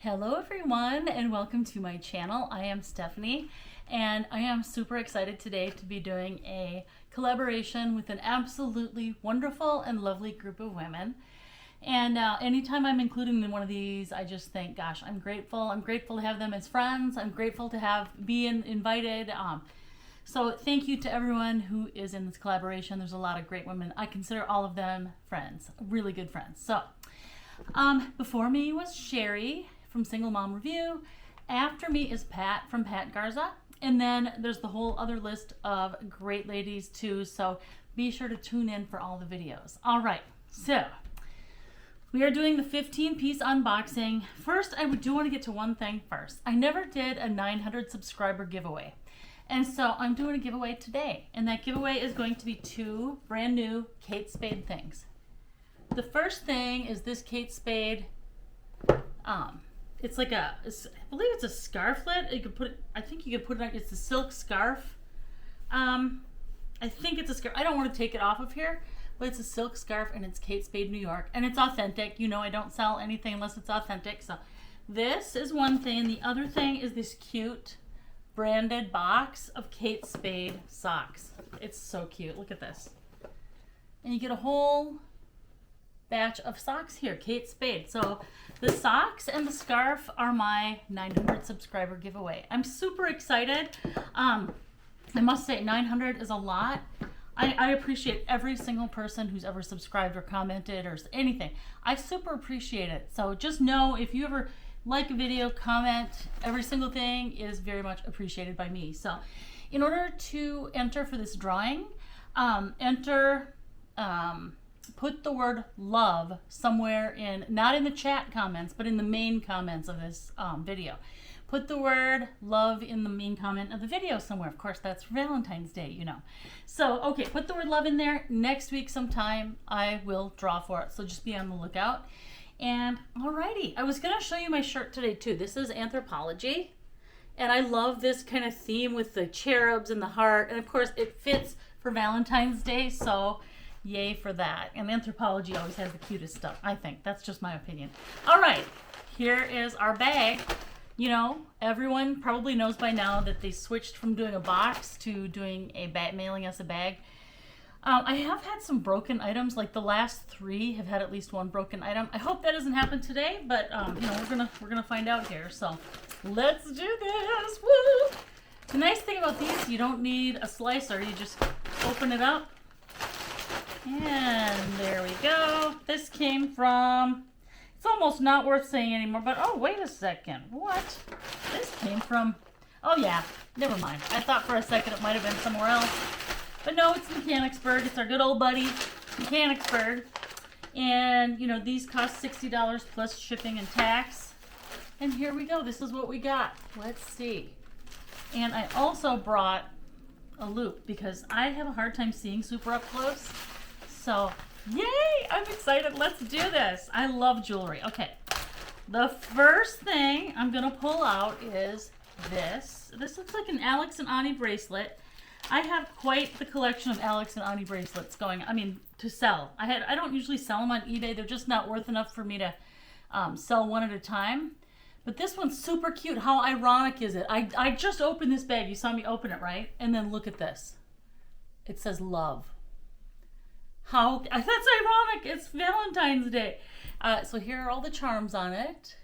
Hello everyone and welcome to my channel. I am Stephanie and I am super excited today to be doing a collaboration with an absolutely wonderful and lovely group of women. And anytime I'm including in one of these, I just think, gosh, I'm grateful. I'm grateful to have them as friends. I'm grateful to be invited. So thank you to everyone who is in this collaboration. There's a lot of great women. I consider all of them friends, really good friends. So before me was Chere from Single Mom Review. After me is Pat from Pat Garza. And then there's the whole other list of great ladies too. So be sure to tune in for all the videos. All right, so we are doing the 15-piece unboxing. First, I do want to get to one thing first. I never did a 900 subscriber giveaway. And so I'm doing a giveaway today. And that giveaway is going to be two brand new Kate Spade things. The first thing is this Kate Spade, it's like I believe it's a scarflet. You could put it, I think you could put it on, it's a silk scarf. I think it's a scarf. I don't want to take it off of here, but it's a silk scarf and it's Kate Spade, New York. And it's authentic. You know, I don't sell anything unless it's authentic. So this is one thing. And the other thing is this cute branded box of Kate Spade socks. It's so cute. Look at this. And you get a whole batch of socks here, Kate Spade. So the socks and the scarf are my 900 subscriber giveaway. I'm super excited. I must say 900 is a lot. I appreciate every single person who's ever subscribed or commented or anything. I super appreciate it. So just know if you ever like a video, comment, every single thing is very much appreciated by me. So in order to enter for this drawing, put the word love somewhere in, not in the chat comments, but in the main comments of this video. Put the word love in the main comment of the video somewhere. Of course, that's Valentine's Day, you know. So, okay, put the word love in there. Next week sometime, I will draw for it. So just be on the lookout. And alrighty, I was gonna show you my shirt today too. This is Anthropology. And I love this kind of theme with the cherubs and the heart. And of course, it fits for Valentine's Day, so yay for that. And Anthropology always has the cutest stuff, I think. That's just my opinion. All right, here is our bag. You know, everyone probably knows by now that they switched from doing a box to doing a bag, mailing us a bag. I have had some broken items, like the last 3 have had at least one broken item. I hope that doesn't happen today, but you know, we're gonna find out here. So let's do this. Woo! The nice thing about these, you don't need a slicer. You just open it up. And there we go. This came from, it's almost not worth saying anymore, but oh, wait a second. What? This came from, oh yeah, never mind. I thought for a second it might have been somewhere else. But no, it's Mechanicsburg. It's our good old buddy, Mechanicsburg. And, you know, these cost $60 plus shipping and tax. And here we go. This is what we got. Let's see. And I also brought a loop because I have a hard time seeing super up close. So, yay! I'm excited. Let's do this. I love jewelry. Okay. The first thing I'm going to pull out is this. This looks like an Alex and Ani bracelet. I have quite the collection of Alex and Ani bracelets going, to sell. I don't usually sell them on eBay. They're just not worth enough for me to sell one at a time. But this one's super cute. How ironic is it? I just opened this bag. You saw me open it, right? And then look at this. It says love. That's ironic. It's Valentine's Day. So here are all the charms on it.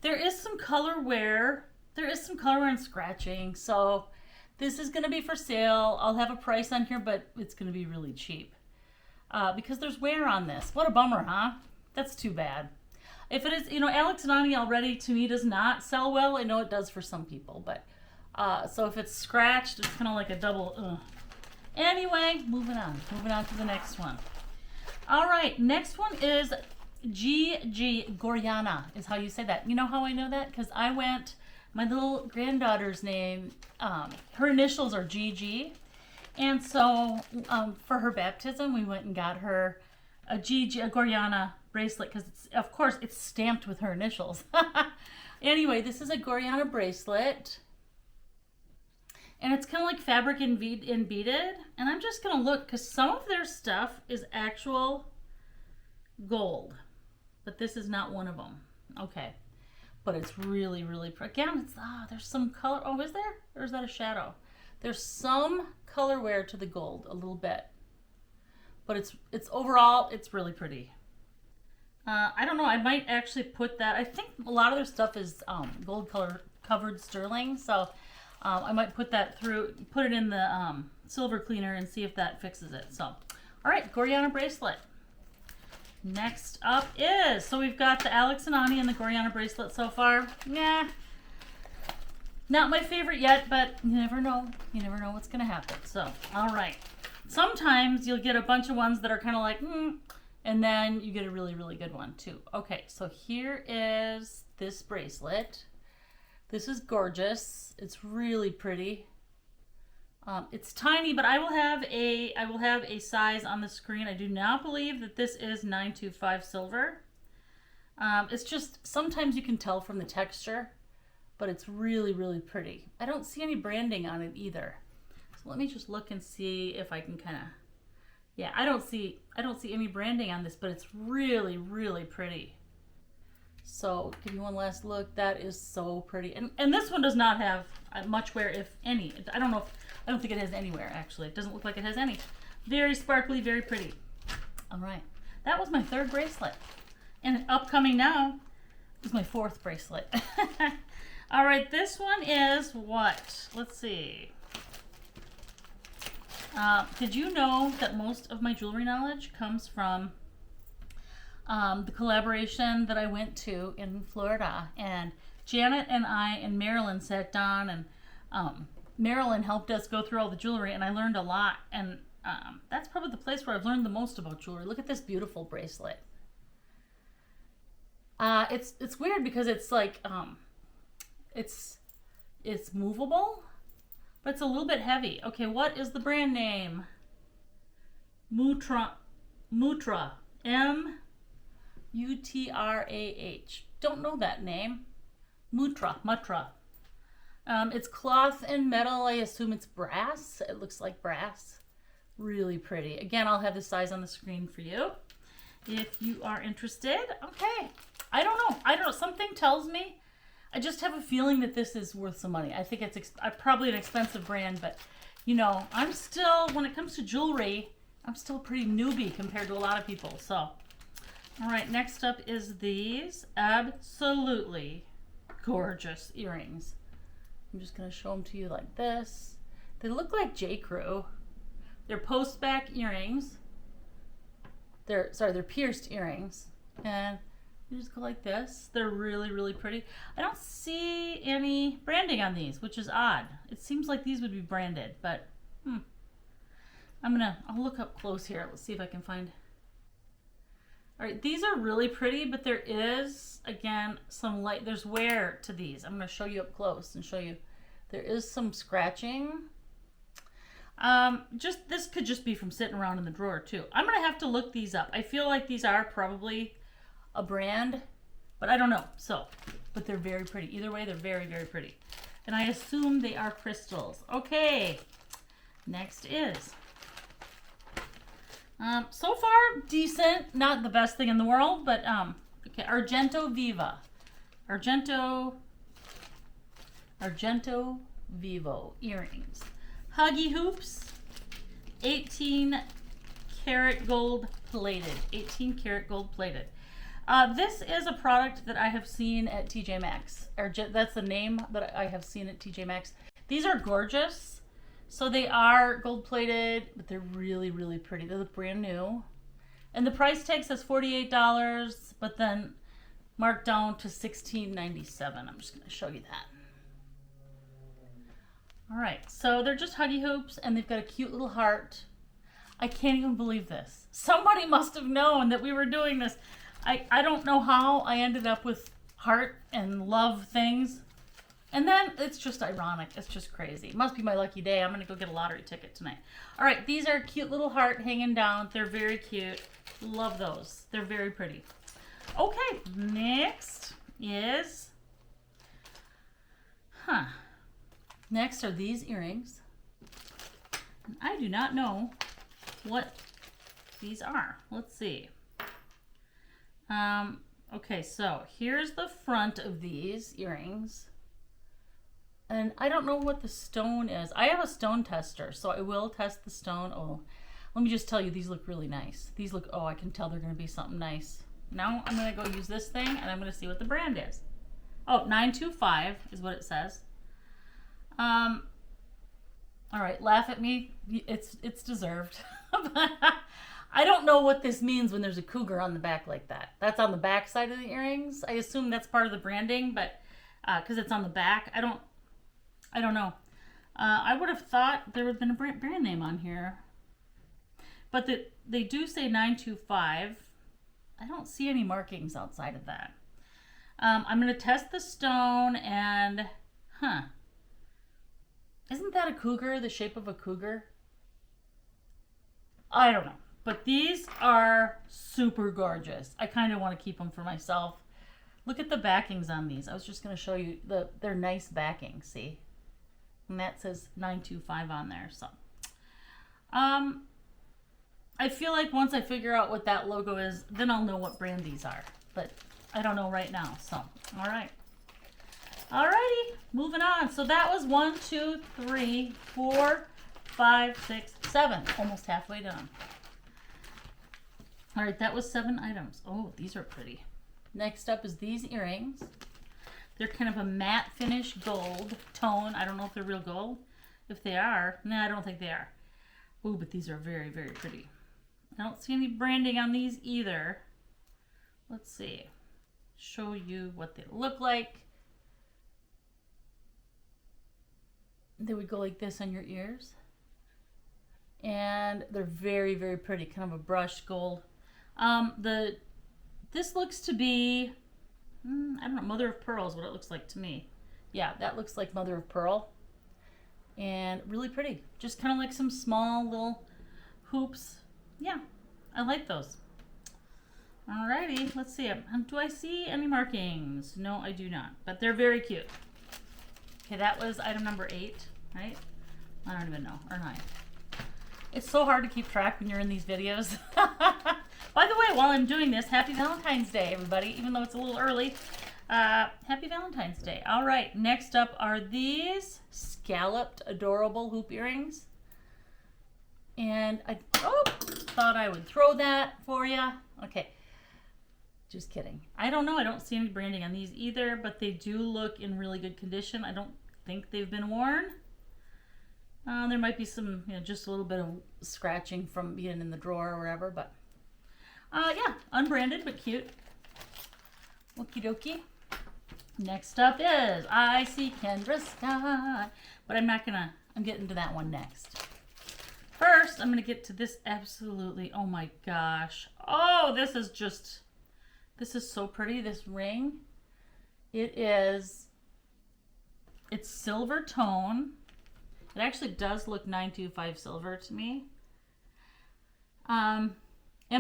There is some color wear. There is some color wear and scratching. So this is going to be for sale. I'll have a price on here, but it's going to be really cheap because there's wear on this. What a bummer, huh? That's too bad. If it is, you know, Alex and Ani already to me does not sell well. I know it does for some people, but so if it's scratched, it's kind of like a double. Anyway, moving on to the next one. All right, next one is G.G. Goriana is how you say that. You know how I know that? Because I went, my little granddaughter's name, her initials are G.G. And so for her baptism, we went and got her a G.G. Goriana bracelet because, of course, it's stamped with her initials. Anyway, this is a Goriana bracelet. And it's kind of like fabric and beaded. And I'm just going to look because some of their stuff is actual gold. But this is not one of them. Okay. but it's really, really pretty. Again, it's, there's some color. Oh, is there? Or is that a shadow? There's some color wear to the gold, a little bit. But it's overall, it's really pretty. I don't know, I might actually put that, I think a lot of their stuff is gold color covered sterling, so I might put that through, put it in the silver cleaner and see if that fixes it. So, all right, Gorjana bracelet. Next up is, so we've got the Alex and Ani and the Gorjana bracelet so far. Nah, not my favorite yet, but you never know. You never know what's gonna happen. So, all right. Sometimes you'll get a bunch of ones that are kind of like, and then you get a really, really good one too. Okay, so here is this bracelet. This is gorgeous. It's really pretty. It's tiny, but I will have a size on the screen. I do not believe that this is 925 silver. It's just, sometimes you can tell from the texture, but it's really, really pretty. I don't see any branding on it either. So let me just look and see if I can kind of, yeah, I don't see any branding on this, but it's really, really pretty. So give you one last look. That is so pretty. And this one does not have much wear, if any. I don't think it has any wear, actually. It doesn't look like it has any. Very sparkly, very pretty. All right. That was my third bracelet. And upcoming now is my fourth bracelet. All right, this one is what? Let's see. Did you know that most of my jewelry knowledge comes from the collaboration that I went to in Florida? And Janet and I and Marilyn sat down, and Marilyn helped us go through all the jewelry, and I learned a lot. And that's probably the place where I've learned the most about jewelry. Look at this beautiful bracelet. It's weird because it's like it's movable, but it's a little bit heavy. Okay, what is the brand name? Mutrah. M-U-T-R-A-H. Don't know that name. Mutrah. It's cloth and metal. I assume it's brass. It looks like brass. Really pretty. Again, I'll have the size on the screen for you if you are interested. Okay. I don't know. Something tells me, I just have a feeling that this is worth some money. I think it's probably an expensive brand, but you know, I'm still, when it comes to jewelry, I'm still pretty newbie compared to a lot of people. So, all right, next up is these absolutely gorgeous earrings. I'm just going to show them to you like this. They look like J.Crew. They're post-back earrings. They're pierced earrings. And you just go like this. They're really, really pretty. I don't see any branding on these, which is odd. It seems like these would be branded, but I'll look up close here. Let's see if I can find. All right, these are really pretty, but there is, again, some light. There's wear to these. I'm going to show you up close and show you. There is some scratching. This could just be from sitting around in the drawer too. I'm going to have to look these up. I feel like these are probably a brand, but I don't know. So, but they're very pretty. Either way, they're very, very pretty. And I assume they are crystals. Okay, next is, so far decent, not the best thing in the world, but okay, Argento Viva. Argento Vivo earrings. Huggy hoops, 18 karat gold plated. 18 karat gold plated. This is a product that I have seen at TJ Maxx. That's the name that I have seen at TJ Maxx. These are gorgeous. So they are gold plated, but they're really, really pretty. They look brand new. And the price tag says $48, but then marked down to $16.97. I'm just going to show you that. All right, so they're just huggy hoops, and they've got a cute little heart. I can't even believe this. Somebody must have known that we were doing this. I don't know how I ended up with heart and love things. And then it's just ironic. It's just crazy. It must be my lucky day. I'm going to go get a lottery ticket tonight. All right, these are a cute little heart hanging down. They're very cute. Love those. They're very pretty. Okay, next is, next are these earrings. And I do not know what these are. Let's see. Okay, so here's the front of these earrings. And I don't know what the stone is. I have a stone tester, so I will test the stone. Oh, let me just tell you, these look really nice. These look, oh, I can tell they're going to be something nice. Now I'm going to go use this thing, and I'm going to see what the brand is. Oh, 925 is what it says. All right, laugh at me. It's deserved. I don't know what this means when there's a cougar on the back like that. That's on the back side of the earrings. I assume that's part of the branding, but because it's on the back, I don't know. I would have thought there would have been a brand name on here, but they do say 925. I don't see any markings outside of that. I'm going to test the stone and, isn't that a cougar, the shape of a cougar? I don't know. But these are super gorgeous. I kind of want to keep them for myself. Look at the backings on these. I was just going to show you they're nice backing, see? And that says 925 on there. So, I feel like once I figure out what that logo is, then I'll know what brand these are. But I don't know right now. So, all right. Alrighty, moving on. So that was 1, 2, 3, 4, 5, 6, 7. Almost halfway done. All right, that was 7 items. Oh, these are pretty. Next up is these earrings. They're kind of a matte finish gold tone. I don't know if they're real gold. If they are, no, I don't think they are. Ooh, but these are very, very pretty. I don't see any branding on these either. Let's see. Show you what they look like. They would go like this on your ears. And they're very, very pretty. Kind of a brushed gold. This looks to be, I don't know, mother of pearl is what it looks like to me. Yeah, that looks like mother of pearl. And really pretty. Just kind of like some small little hoops. Yeah, I like those. Alrighty, let's see. Do I see any markings? No, I do not. But they're very cute. Okay, that was item number 8, right? I don't even know, or 9. It's so hard to keep track when you're in these videos. By the way, while I'm doing this, happy Valentine's Day, everybody, even though it's a little early. Happy Valentine's Day. All right, next up are these scalloped, adorable hoop earrings. And I thought I would throw that for you. Okay, just kidding. I don't know. I don't see any branding on these either, but they do look in really good condition. I don't think they've been worn. There might be some, just a little bit of scratching from being in the drawer or whatever, but yeah, unbranded but cute. Okie dokie. Next up is I See Kendra Scott, but I'm getting to that one next. First, I'm gonna get to this absolutely, oh my gosh. Oh, this is so pretty, this ring. It's silver tone. It actually does look 925 silver to me. And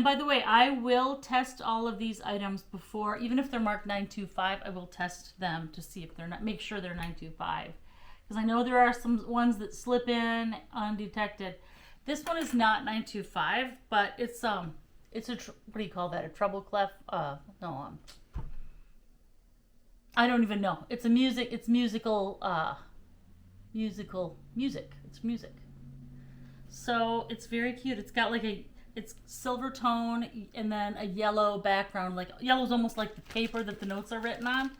by the way, I will test all of these items before, even if they're marked 925, I will test them to see if they're not, make sure they're 925. Because I know there are some ones that slip in undetected. This one is not 925, but it's a, what do you call that? A treble clef? No, I don't even know. It's music. It's music. So it's very cute. It's got like it's silver tone and then a yellow background. Like yellow's almost like the paper that the notes are written on.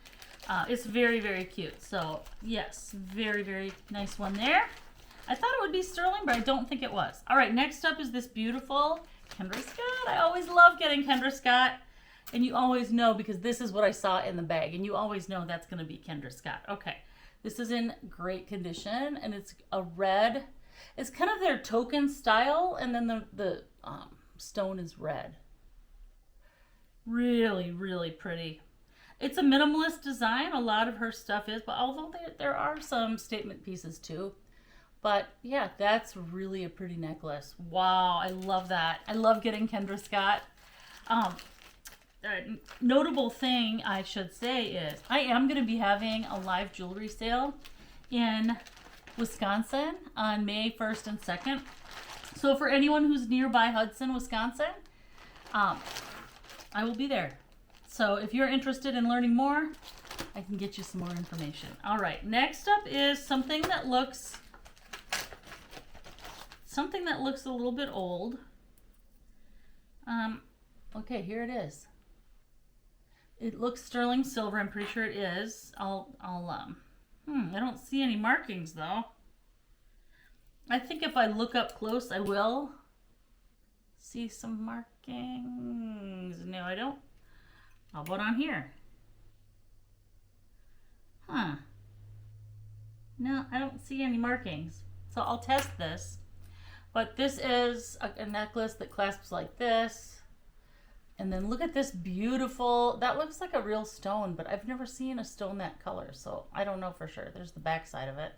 It's very, very cute. So yes, very, very nice one there. I thought it would be sterling, but I don't think it was. All right, next up is this beautiful Kendra Scott. I always love getting Kendra Scott. And you always know because this is what I saw in the bag. And you always know that's going to be Kendra Scott. Okay. This is in great condition, and it's a red. It's kind of their token style, and then the stone is red. Really, really pretty. It's a minimalist design. A lot of her stuff is, but although there are some statement pieces too. But yeah, that's really a pretty necklace. Wow, I love that. I love getting Kendra Scott. Notable thing I should say is I am going to be having a live jewelry sale in Wisconsin on May 1st and 2nd. So for anyone who's nearby Hudson, Wisconsin, I will be there. So if you're interested in learning more, I can get you some more information. All right, next up is something that looks a little bit old. Okay, here it is. It looks sterling silver. I'm pretty sure it is. I don't see any markings though. I think if I look up close, I will see some markings. No, I don't. How about on here? Huh. No, I don't see any markings. So I'll test this. But this is a necklace that clasps like this. And then look at this beautiful, that looks like a real stone, but I've never seen a stone that color, so I don't know for sure. There's the back side of it.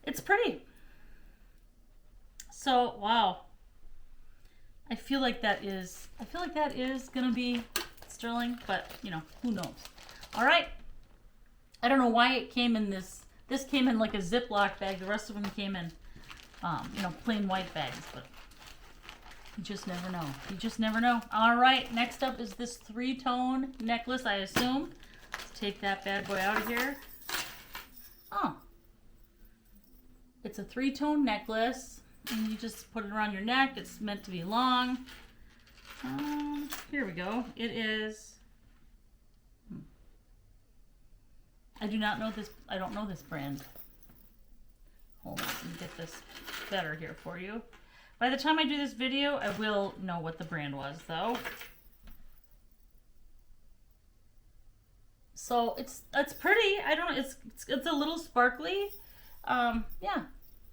It's pretty. So, wow. I feel like that is gonna be sterling, but you know, who knows? All right. I don't know why it came in this came in like a Ziploc bag. The rest of them came in, you know, plain white bags, but you just never know. You just never know. All right, next up is this 3-tone necklace, I assume. Let's take that bad boy out of here. Oh. It's a 3-tone necklace, and you just put it around your neck. It's meant to be long. Here we go. It is... I do not know this. I don't know this brand. Hold on, let me get this better here for you. By the time I do this video, I will know what the brand was, though. So it's pretty. I don't. It's a little sparkly. Yeah,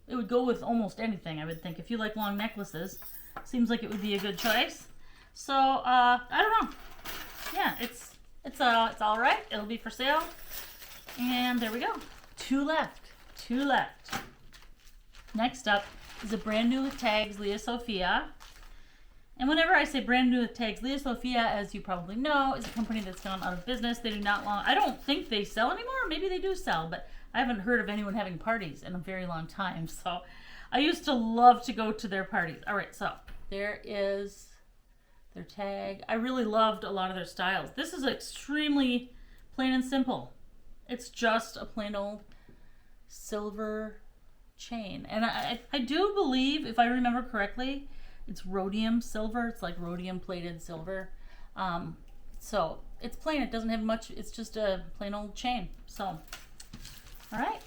it would go with almost anything, I would think. If you like long necklaces, seems like it would be a good choice. So I don't know. Yeah, it's all right. It'll be for sale. And there we go. 2 left. 2 left. Next up is a brand new with tags, Lea Sophia. And whenever I say brand new with tags, Lea Sophia, as you probably know, is a company that's gone out of business. They do not I don't think they sell anymore. Maybe they do sell, but I haven't heard of anyone having parties in a very long time. So I used to love to go to their parties. All right, so there is their tag. I really loved a lot of their styles. This is extremely plain and simple. It's just a plain old silver chain. And I do believe, if I remember correctly, it's rhodium silver. It's like rhodium plated silver. So it's plain. It doesn't have much. It's just a plain old chain. So, all right.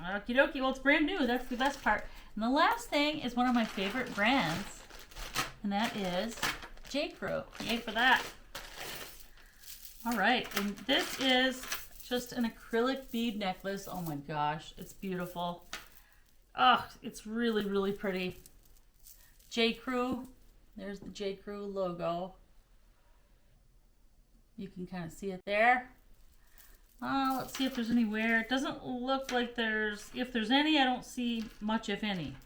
Okie dokie. Well, it's brand new. That's the best part. And the last thing is one of my favorite brands, and that is J.Crew. Yay for that. All right. And this is just an acrylic bead necklace. Oh my gosh, it's beautiful. Oh, it's really, really pretty. J.Crew. There's the J.Crew logo. You can kind of see it there. Let's see if there's any wear. It doesn't look like if there's any, I don't see much, if any.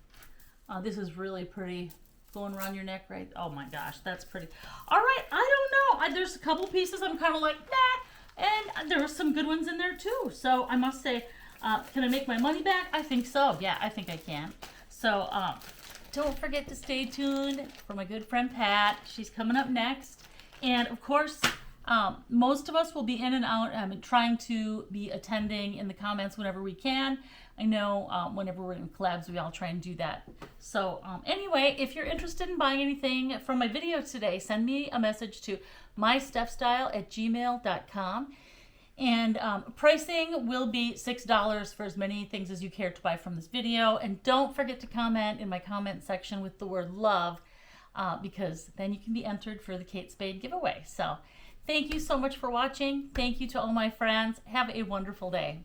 This is really pretty. Going around your neck, right? Oh my gosh, that's pretty. All right, I don't know. There's a couple pieces I'm kind of like, nah. And there were some good ones in there too. So I must say, can I make my money back? I think so. Yeah, I think I can. So don't forget to stay tuned for my good friend Pat. She's coming up next. And of course, most of us will be in and out, trying to be attending in the comments whenever we can. I know whenever we're in collabs, we all try and do that. So anyway, if you're interested in buying anything from my video today, send me a message to mystephstyle@gmail.com. And pricing will be $6 for as many things as you care to buy from this video. And don't forget to comment in my comment section with the word love, because then you can be entered for the Kate Spade giveaway. So thank you so much for watching. Thank you to all my friends. Have a wonderful day.